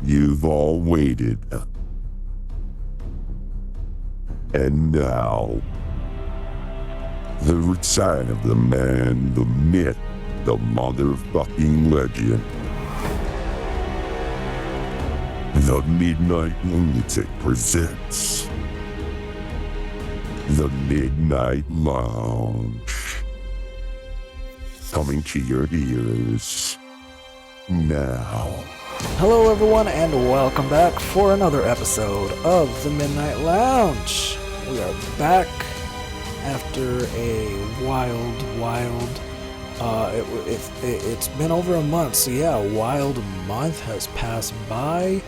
You've all waited. And now, the return of the man, the myth, the motherfucking legend. The Midnight Lunatic presents The Midnight Lounge. Coming to your ears now. Hello everyone and welcome back for another episode of The Midnight Lounge. We are back after a wild, it's been over a month, so yeah, a wild month has passed by.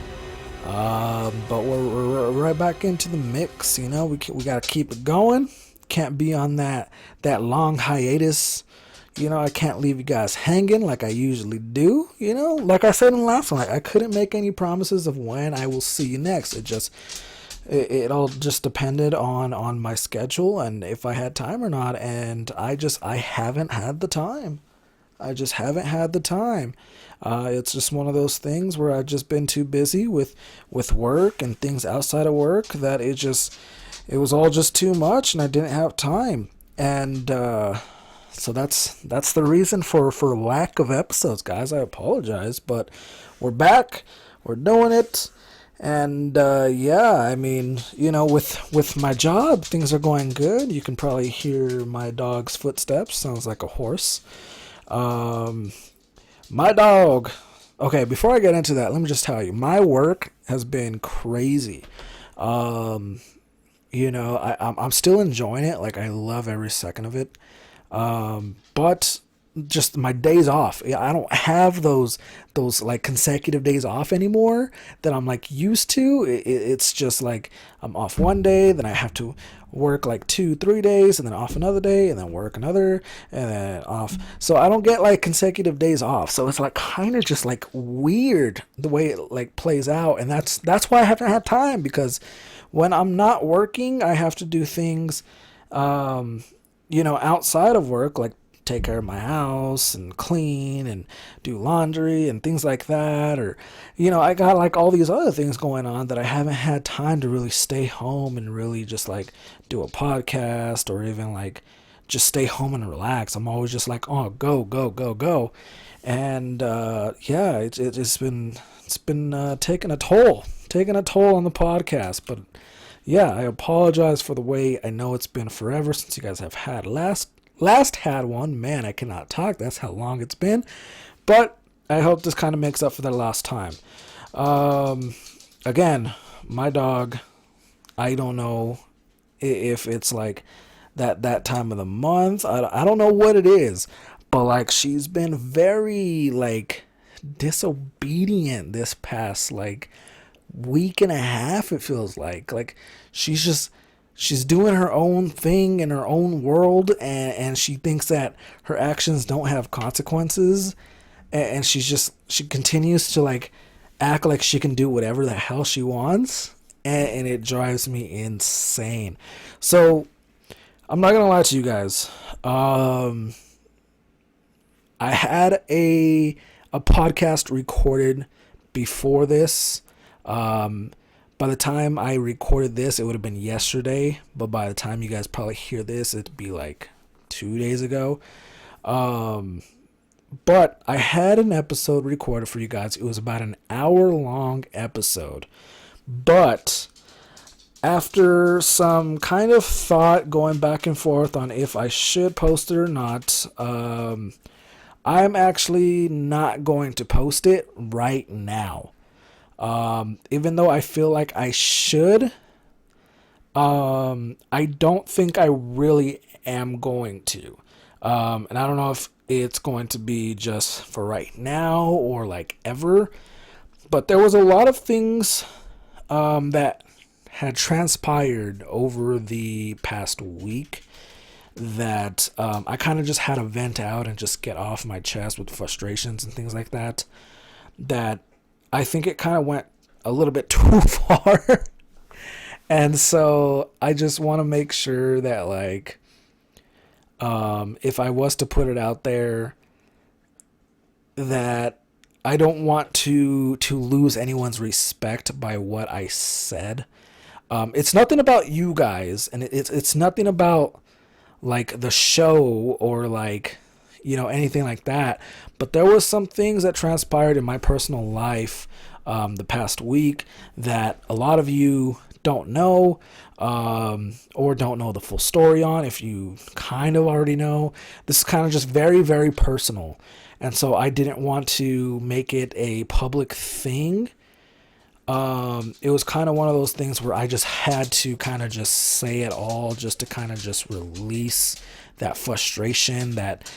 But we're right back into the mix, you know, we gotta keep it going. Can't be on that long hiatus. You know, I can't leave you guys hanging like I usually do. You know, like I said in the last one, I couldn't make any promises of when I will see you next. It all just depended on my schedule and if I had time or not. And I haven't had the time. I just haven't had the time. It's just one of those things where I've just been too busy with work and things outside of work that it was all just too much and I didn't have time. And, so that's the reason for lack of episodes, guys. I apologize, but we're back. We're doing it. And yeah, I mean, you know, with my job, things are going good. You can probably hear my dog's footsteps. Sounds like a horse. My dog. Okay, before I get into that, let me just tell you, my work has been crazy. You know, I'm still enjoying it. Like, I love every second of it. But just my days off, I don't have those like consecutive days off anymore that I'm like used to. It's just like I'm off one day, then I have to work like 2-3 days, and then off another day, and then work another, and then off. So I don't get like consecutive days off. So it's like kind of just like weird the way it like plays out, and that's why I haven't had time, because when I'm not working, I have to do things, you know, outside of work, like take care of my house and clean and do laundry and things like that. Or, you know, I got like all these other things going on that I haven't had time to really stay home and really just like do a podcast or even like just stay home and relax. I'm always just like, oh, go. And, yeah, it's been taking a toll on the podcast, but yeah, I apologize for the wait. I know it's been forever since you guys have had last had one. Man, I cannot talk. That's how long it's been. But I hope this kind of makes up for the last time. Again, my dog, I don't know if it's like that time of the month. I don't know what it is. But like, she's been very like disobedient this past like week and a half, it feels like she's doing her own thing in her own world, and she thinks that her actions don't have consequences, and she continues to like act like she can do whatever the hell she wants, and it drives me insane. So I'm not gonna lie to you guys, I had a podcast recorded before this. By the time I recorded this, it would have been yesterday, but by the time you guys probably hear this, it'd be like 2 days ago. But I had an episode recorded for you guys. It was about an hour-long episode. But after some kind of thought going back and forth on if I should post it or not, I'm actually not going to post it right now. Even though I feel like I should, I don't think I really am going to. And I don't know if it's going to be just for right now or like ever, but there was a lot of things, that had transpired over the past week that, I kind of just had to vent out and just get off my chest with frustrations and things like that, I think it kind of went a little bit too far. And so I just want to make sure that like, if I was to put it out there, that I don't want to lose anyone's respect by what I said. It's nothing about you guys, and it's nothing about like the show or like anything like that. But there was some things that transpired in my personal life the past week that a lot of you don't know, or don't know the full story on. If you kind of already know, this is kind of just very, very personal. And so I didn't want to make it a public thing. It was kind of one of those things where I just had to kind of just say it all, just to kind of just release that frustration, that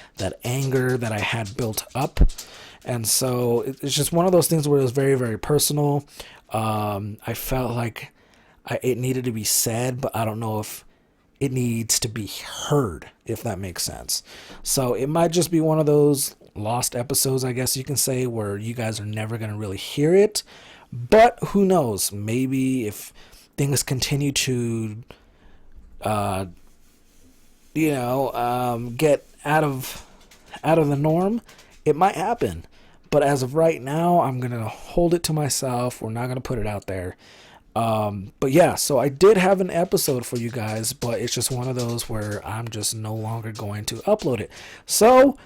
anger that I had built up. And so it's just one of those things where it was very, very personal. I felt like it needed to be said, but I don't know if it needs to be heard, if that makes sense. So it might just be one of those lost episodes, I guess you can say, where you guys are never going to really hear it. But who knows? Maybe if things continue to, get out of the norm, it might happen. But as of right now, I'm going to hold it to myself. We're not going to put it out there. But yeah, so I did have an episode for you guys, but it's just one of those where I'm just no longer going to upload it. So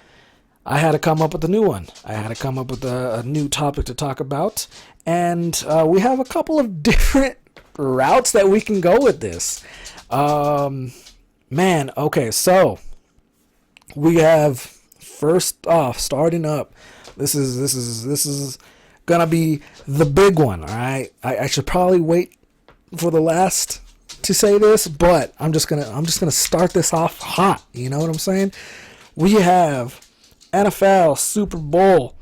I had to come up with a new one. I had to come up with a new topic to talk about. And we have a couple of different routes that we can go with this. Okay, so we have, first off, starting up. This is gonna be the big one, all right? I should probably wait for the last to say this, but I'm just gonna start this off hot. You know what I'm saying? We have NFL Super Bowl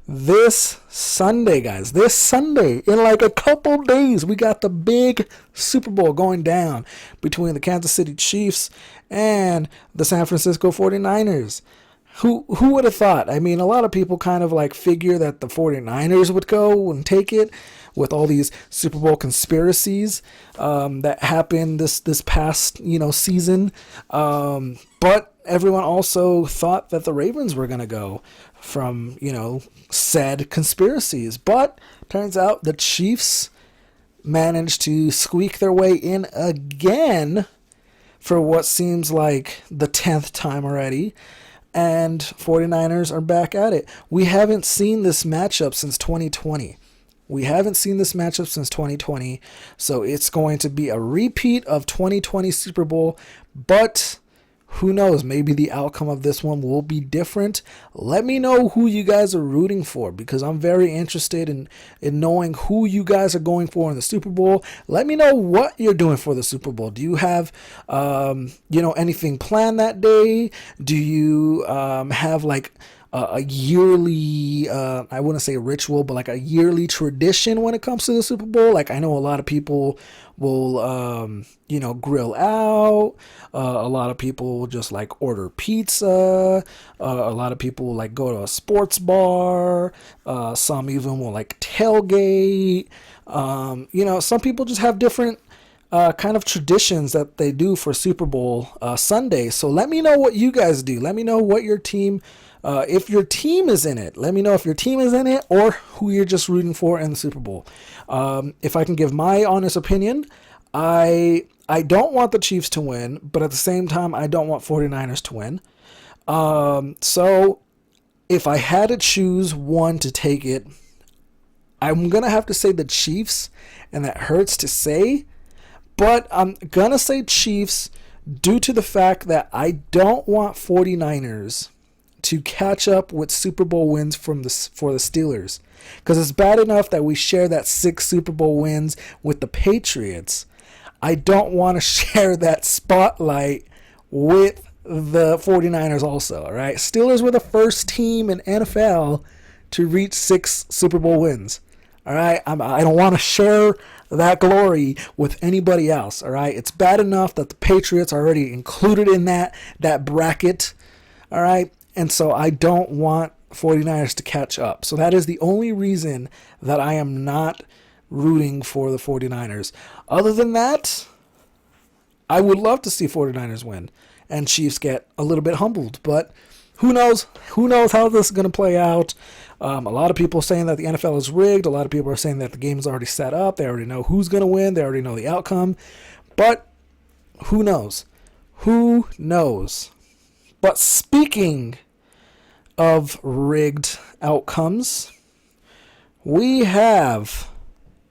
this Sunday, guys. This Sunday, in like a couple days, we got the big Super Bowl going down between the Kansas City Chiefs and the San Francisco 49ers. Who would have thought? I mean, a lot of people kind of like figure that the 49ers would go and take it with all these Super Bowl conspiracies that happened this past season. But everyone also thought that the Ravens were going to go from said conspiracies. But turns out the Chiefs managed to squeak their way in again for what seems like the 10th time already. And 49ers are back at it. We haven't seen this matchup since 2020. So it's going to be a repeat of 2020 Super Bowl. But who knows? Maybe the outcome of this one will be different. Let me know who you guys are rooting for, because I'm very interested in knowing who you guys are going for in the Super Bowl. Let me know what you're doing for the Super Bowl. Do you have, anything planned that day? Do you have like a yearly, I wouldn't say a ritual, but like a yearly tradition when it comes to the Super Bowl? Like I know a lot of people will, grill out. A lot of people will just like order pizza. A lot of people will like go to a sports bar. Some even will like tailgate. Some people just have different kind of traditions that they do for Super Bowl Sunday. So let me know what you guys do. Let me know what your team, if your team is in it. Let me know if your team is in it or who you're just rooting for in the Super Bowl. If I can give my honest opinion, I don't want the Chiefs to win, but at the same time, I don't want 49ers to win. So if I had to choose one to take it, I'm going to have to say the Chiefs, and that hurts to say, but I'm going to say Chiefs due to the fact that I don't want 49ers to catch up with Super Bowl wins for the Steelers. Because it's bad enough that we share that 6 Super Bowl wins with the Patriots. I don't want to share that spotlight with the 49ers also, all right? Steelers were the first team in NFL to reach 6 Super Bowl wins, all right? I don't want to share that glory with anybody else, all right? It's bad enough that the Patriots are already included in that bracket, all right? And so I don't want 49ers to catch up. So that is the only reason that I am not rooting for the 49ers. Other than that, I would love to see 49ers win and Chiefs get a little bit humbled, but who knows? Who knows how this is going to play out? A lot of people are saying that the NFL is rigged. A lot of people are saying that the game's already set up. They already know who's going to win. They already know the outcome. But who knows? Who knows? But speaking of rigged outcomes, we have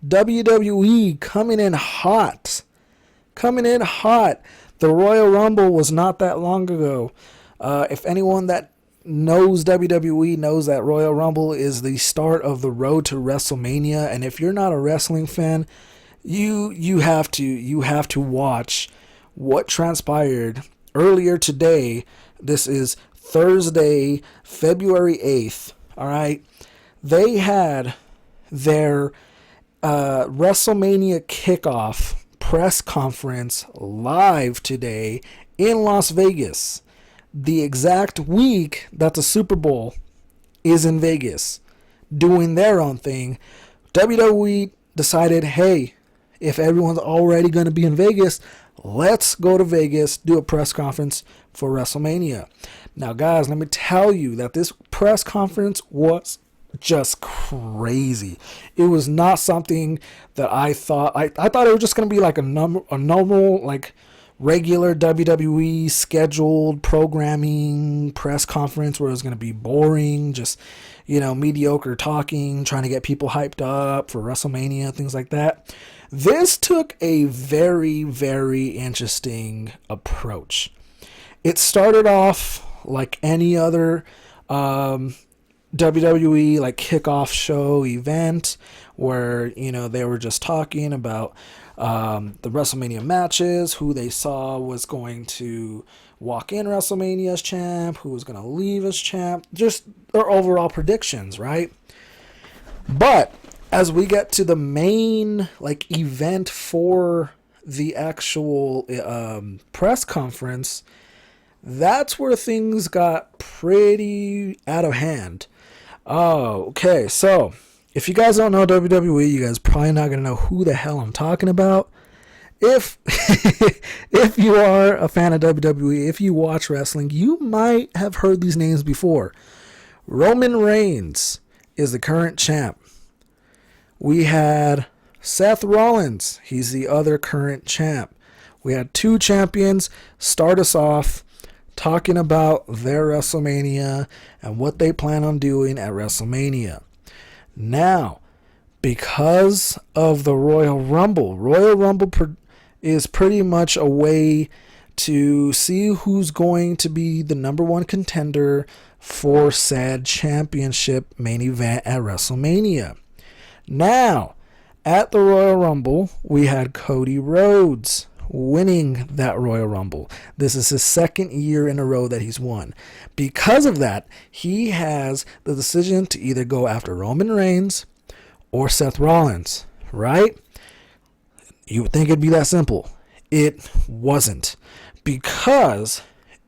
WWE coming in hot. Coming in hot. The Royal Rumble was not that long ago. If anyone that knows WWE knows that Royal Rumble is the start of the road to WrestleMania, and if you're not a wrestling fan, you have to watch what transpired earlier today. This is Thursday, February 8th. All right, they had their WrestleMania kickoff press conference live today in Las Vegas, the exact week that the Super Bowl is in Vegas, doing their own thing. WWE decided, hey, if everyone's already going to be in Vegas, let's go to Vegas, do a press conference for WrestleMania. Now, guys, let me tell you that this press conference was just crazy. It was not something that I thought. I thought it was just going to be like a normal, like regular WWE scheduled programming press conference where it was going to be boring, just, mediocre talking, trying to get people hyped up for WrestleMania, things like that. This took a very, very interesting approach. It started off like any other WWE like kickoff show event where they were just talking about the WrestleMania matches, who they saw was going to walk in WrestleMania as champ, who was going to leave as champ, just their overall predictions, right? But as we get to the main like event for the actual press conference, that's where things got pretty out of hand. Oh, okay. So, if you guys don't know WWE, you guys probably not going to know who the hell I'm talking about. If if you are a fan of WWE, if you watch wrestling, you might have heard these names before. Roman Reigns is the current champ. We had Seth Rollins. He's the other current champ. We had two champions start us off talking about their WrestleMania and what they plan on doing at WrestleMania. Now, because of the Royal Rumble is pretty much a way to see who's going to be the number one contender for said championship main event at WrestleMania. Now, at the Royal Rumble, we had Cody Rhodes winning that Royal Rumble. This is his second year in a row that he's won. Because of that, he has the decision to either go after Roman Reigns or Seth Rollins, right? You would think it'd be that simple. It wasn't. Because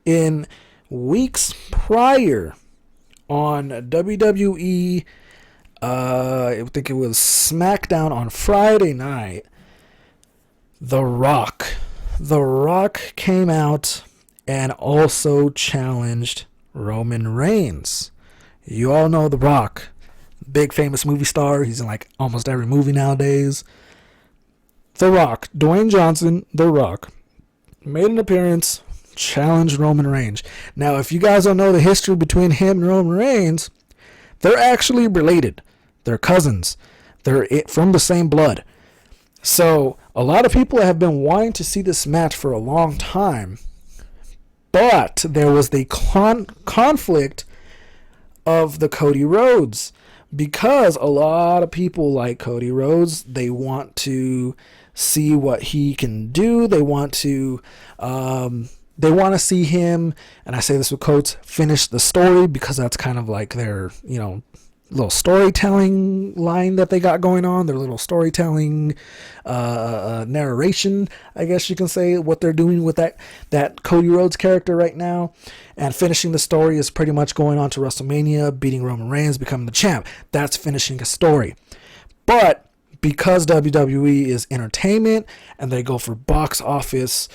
in weeks prior on WWE, I think it was SmackDown on Friday night, The Rock came out and also challenged Roman Reigns. You all know The Rock, big famous movie star. He's in like almost every movie nowadays. The Rock, Dwayne Johnson, The Rock, made an appearance, challenged Roman Reigns. Now, if you guys don't know the history between him and Roman Reigns, they're actually related. They're cousins. They're from the same blood. So, a lot of people have been wanting to see this match for a long time. But there was the conflict of the Cody Rhodes. Because a lot of people like Cody Rhodes, they want to see what he can do. They want to see him, and I say this with quotes, finish the story, because that's kind of like their, little storytelling line that they got going on, their little storytelling narration, I guess you can say, what they're doing with that Cody Rhodes character right now. And finishing the story is pretty much going on to WrestleMania, beating Roman Reigns, becoming the champ. That's finishing a story. But because WWE is entertainment and they go for box office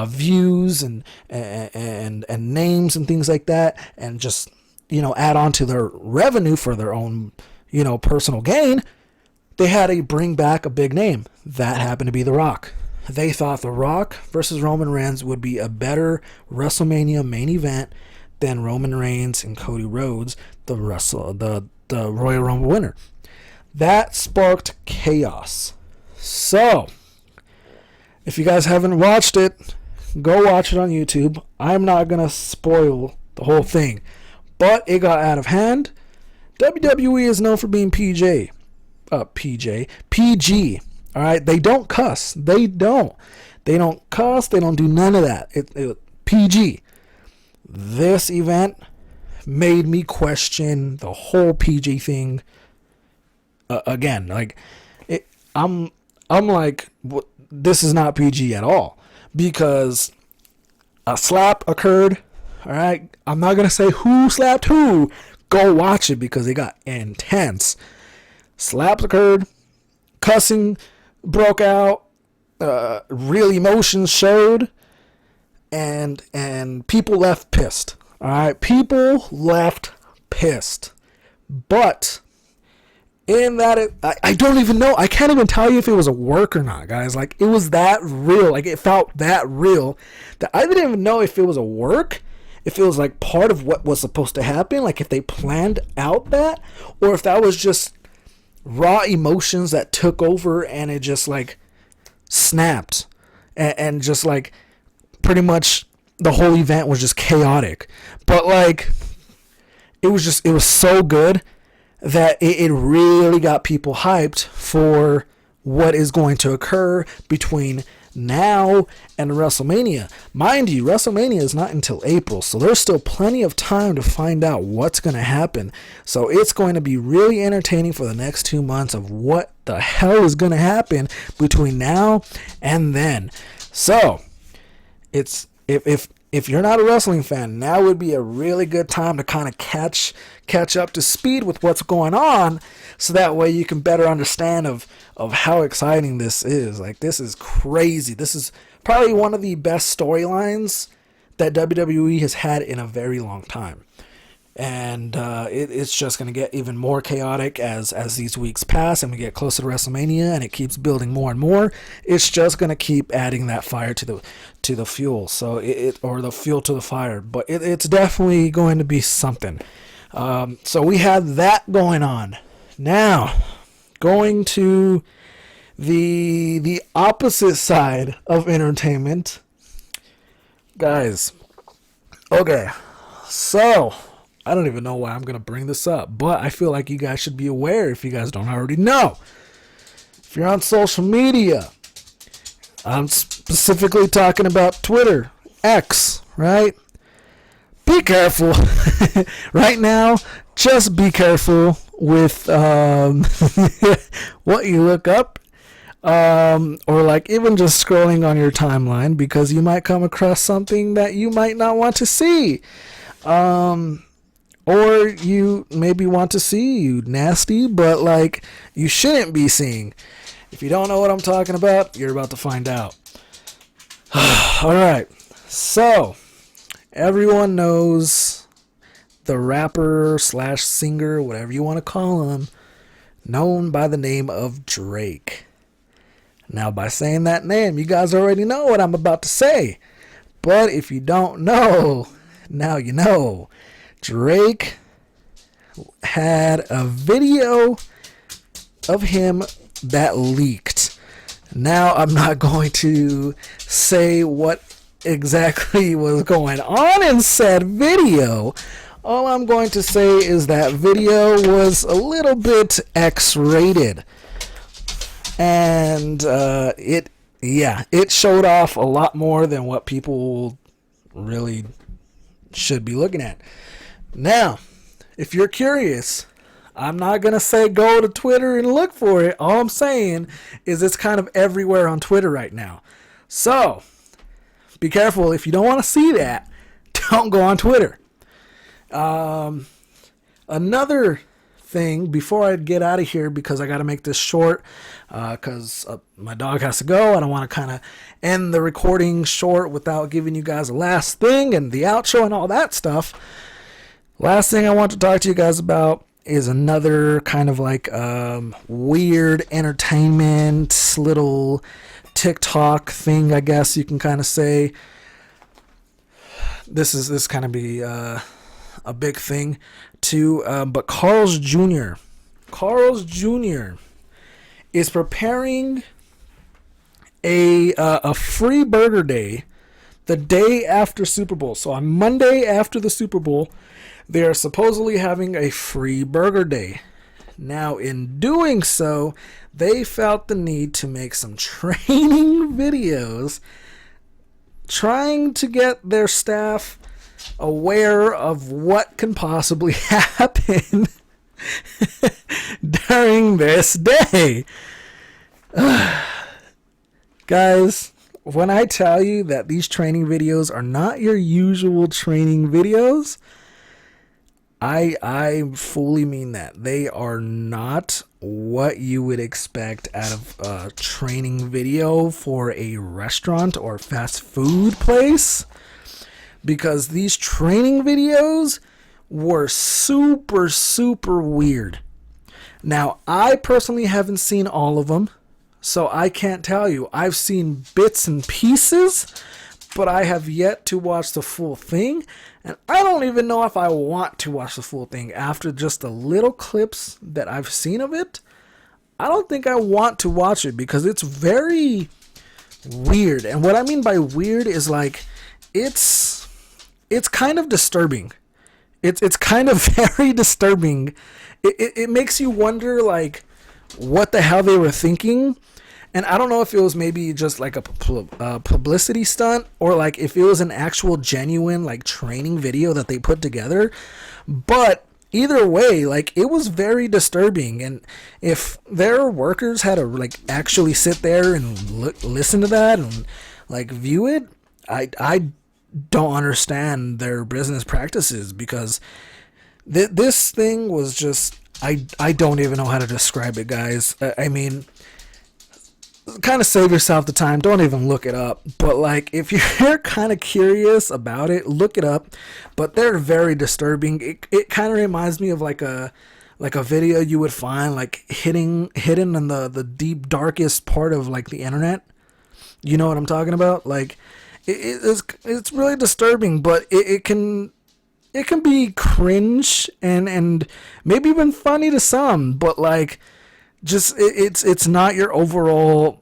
views and names and things like that, and just, add on to their revenue for their own, personal gain, they had to bring back a big name. That happened to be The Rock. They thought The Rock versus Roman Reigns would be a better WrestleMania main event than Roman Reigns and Cody Rhodes, the Royal Rumble winner. That sparked chaos. So, if you guys haven't watched it, go watch it on YouTube. I'm not going to spoil the whole thing, but it got out of hand. WWE is known for being PG. All right, they don't cuss. They don't cuss. They don't do none of that. PG. This event made me question the whole PG thing again. Like, I'm like, this is not PG at all, because a slap occurred. All right, I'm not gonna say who slapped who. Go watch it because it got intense. Slaps occurred, cussing broke out, real emotions showed, and people left pissed. All right, people left pissed. But in that, I don't even know. I can't even tell you if it was a work or not, guys. Like, it was that real. Like, it felt that real that I didn't even know if it was a work, if it was like part of what was supposed to happen, like if they planned out that, or if that was just raw emotions that took over and it just like snapped and just like pretty much the whole event was just chaotic. But like, it was so good that it really got people hyped for what is going to occur between now and WrestleMania. Mind you, WrestleMania is not until April, so there's still plenty of time to find out what's going to happen. So it's going to be really entertaining for the next 2 months of what the hell is going to happen between now and then. So it's if you're not a wrestling fan, now would be a really good time to kind of catch up to speed with what's going on, so that way you can better understand of how exciting this is. Like, this is crazy. This is probably one of the best storylines that WWE has had in a very long time. And it's just going to get even more chaotic as these weeks pass and we get closer to WrestleMania, and it keeps building more and more. It's just going to keep adding that fire to the fuel, so or the fuel to the fire. But it's definitely going to be something. So we had that going on. Now, going to the opposite side of entertainment, guys. Okay, so I don't even know why I'm going to bring this up, but I feel like you guys should be aware if you guys don't already know. If you're on social media, I'm specifically talking about Twitter, X, right? Be careful. Right now, just be careful with what you look up, or like even just scrolling on your timeline, because you might come across something that you might not want to see. Or you maybe want to see, you nasty, but like you shouldn't be seeing. If you don't know what I'm talking about, you're about to find out. Alright, so everyone knows the rapper / singer, whatever you want to call him, known by the name of Drake. Now, by saying that name, you guys already know what I'm about to say. But if you don't know, now you know. Drake had a video of him that leaked. Now, I'm not going to say what exactly was going on in said video. All I'm going to say is that video was a little bit X-rated. And it showed off a lot more than what people really should be looking at. Now, if you're curious, I'm not going to say go to Twitter and look for it. All I'm saying is it's kind of everywhere on Twitter right now. So, be careful. If you don't want to see that, don't go on Twitter. Another thing before I get out of here, because I got to make this short, because my dog has to go. I don't want to kind of end the recording short without giving you guys a last thing and the outro and all that stuff. Last thing I want to talk to you guys about is another kind of like weird entertainment little TikTok thing, I guess you can kind of say. This kind of be a big thing too, but Carl's Jr. is preparing a free burger day the day after Super Bowl. So on Monday after the Super Bowl, they are supposedly having a free burger day. Now, in doing so, they felt the need to make some training videos trying to get their staff aware of what can possibly happen during this day. Guys, when I tell you that these training videos are not your usual training videos, I fully mean that. They are not what you would expect out of a training video for a restaurant or fast food place, because these training videos were super, super weird. Now, I personally haven't seen all of them, so I can't tell you. I've seen bits and pieces, but I have yet to watch the full thing, and I don't even know if I want to watch the full thing. After just the little clips that I've seen of it, I don't think I want to watch it, because it's very weird. And what I mean by weird is like, it's kind of disturbing. It's kind of very disturbing. It makes you wonder, like, what the hell they were thinking. And I don't know if it was maybe just like a publicity stunt, or like if it was an actual genuine like training video that they put together. But either way, like, it was very disturbing. And if their workers had to like actually sit there and listen to that and like view it, I don't understand their business practices, because this thing was just, I don't even know how to describe it, guys. I mean, kind of save yourself the time. Don't even look it up. But like, if you're kind of curious about it, look it up. But they're very disturbing. It kind of reminds me of like a video you would find like hidden in the deep darkest part of like the internet. You know what I'm talking about? Like, it's really disturbing, but it can be cringe and maybe even funny to some, but like, just it's not your overall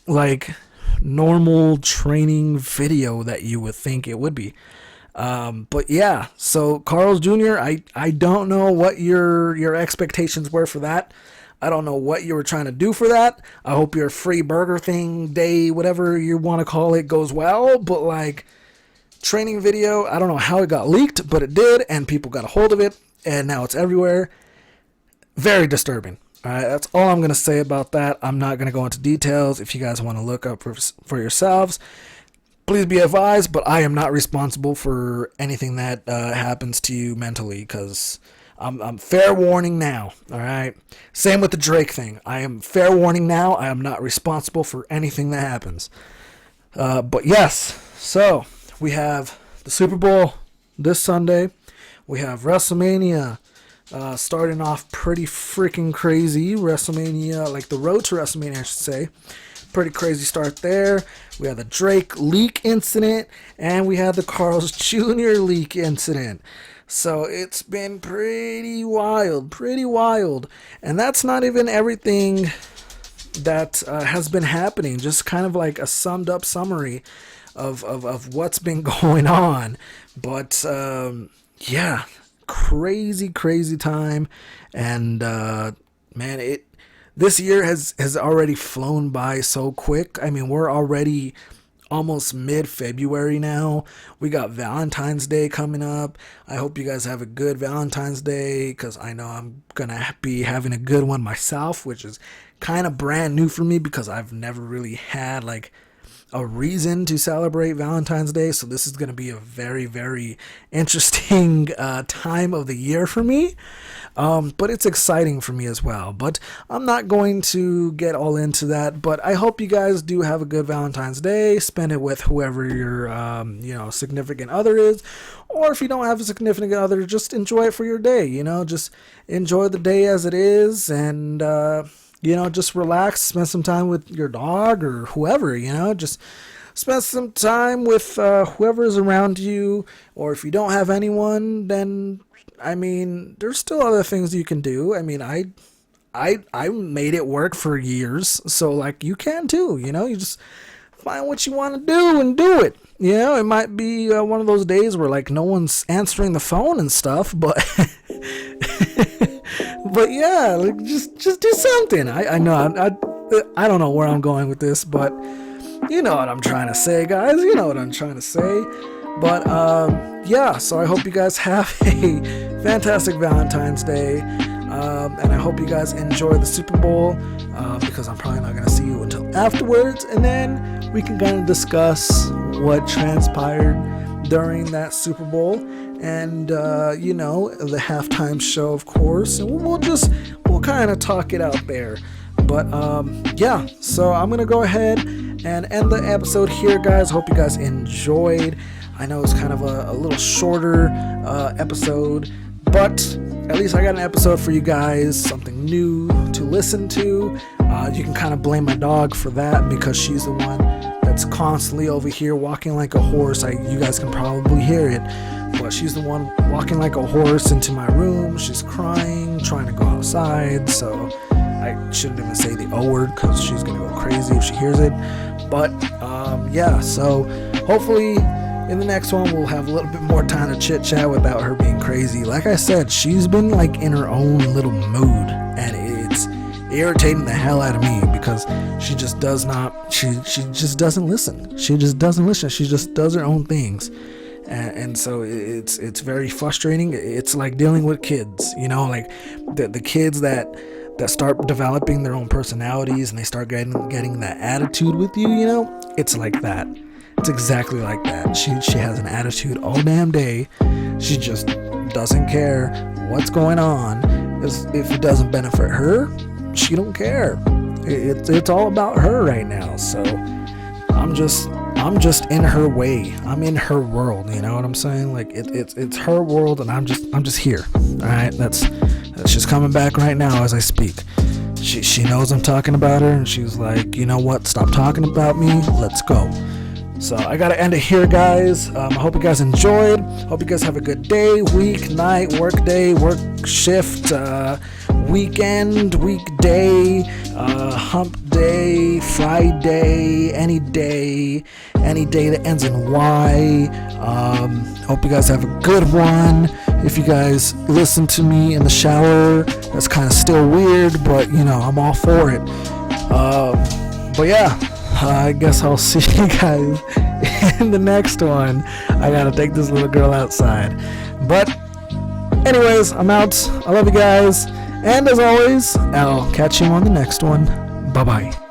like normal training video that you would think it would be. But yeah, so Carl's Jr., I don't know what your expectations were for that. I don't know what you were trying to do for that. I hope your free burger thing day, whatever you want to call it, goes well. But like, training video, I don't know how it got leaked, but it did, and people got a hold of it, and now it's everywhere. Very disturbing. All right, that's all I'm going to say about that. I'm not going to go into details. If you guys want to look up for yourselves, please be advised, but I am not responsible for anything that happens to you mentally, because I'm fair warning now. All right, same with the Drake thing. I am fair warning now. I am not responsible for anything that happens. But yes, so we have the Super Bowl this Sunday. We have WrestleMania starting off pretty freaking crazy. WrestleMania, like the road to WrestleMania, I should say. Pretty crazy start there. We had the Drake leak incident, and we had the Carl's Jr. leak incident. So it's been pretty wild. And that's not even everything that has been happening. Just kind of like a summed up summary of what's been going on. But yeah, crazy time. And man, this year has already flown by so quick. I mean, we're already almost mid-February now. We got Valentine's Day coming up. I hope you guys have a good Valentine's Day, because I know I'm gonna be having a good one myself, which is kind of brand new for me, because I've never really had like a reason to celebrate Valentine's Day. So this is going to be a very, very interesting time of the year for me. But it's exciting for me as well. But I'm not going to get all into that. But I hope you guys do have a good Valentine's Day. Spend it with whoever your significant other is. Or if you don't have a significant other, just enjoy it for your day. Just enjoy the day as it is, and just relax, spend some time with your dog or whoever, just spend some time with whoever's around you. Or if you don't have anyone, then, there's still other things you can do. I made it work for years, so, like, you can too, you just find what you want to do and do it. It might be one of those days where, like, no one's answering the phone and stuff, but... But yeah, like just do something. I know I don't know where I'm going with this, but you know what I'm trying to say, guys. You know what I'm trying to say. But yeah, so I hope you guys have a fantastic Valentine's Day, and I hope you guys enjoy the Super Bowl, because I'm probably not going to see you until afterwards, and then we can kind of discuss what transpired during that Super Bowl, and the halftime show, of course, and we'll kind of talk it out there. But yeah, so I'm gonna go ahead and end the episode here, guys. Hope you guys enjoyed. I know it's kind of a little shorter episode, but at least I got an episode for you guys, something new to listen to. You can kind of blame my dog for that, because she's the one that's constantly over here walking like a horse. You guys can probably hear it, but she's the one walking like a horse into my room. She's crying, trying to go outside, so I shouldn't even say the O word, because she's gonna go crazy if she hears it. But yeah, so hopefully in the next one we'll have a little bit more time to chit chat without her being crazy. Like I said, she's been like in her own little mood, and it's irritating the hell out of me, because she just doesn't listen. She just does her own things, and so it's very frustrating. It's like dealing with kids, like the kids that start developing their own personalities, and they start getting that attitude with you. It's like that. It's exactly like that. She has an attitude all damn day. She just doesn't care what's going on. If it doesn't benefit her, she don't care. It's all about her right now. So I'm just in her way. I'm in her world. You know what I'm saying? Like it's her world, and I'm just here. All right, that's she's coming back right now as I speak. She knows I'm talking about her, and she's like, you know what? Stop talking about me. Let's go. So I gotta end it here, guys. I hope you guys enjoyed. Hope you guys have a good day, week, night, work day, work shift, weekend, weekday, hump day, Friday, any day that ends in Y. Hope you guys have a good one. If you guys listen to me in the shower, that's kind of still weird, but I'm all for it. But yeah, I guess I'll see you guys in the next one. I gotta take this little girl outside. But anyways, I'm out. I love you guys. And as always, I'll catch you on the next one. Bye-bye.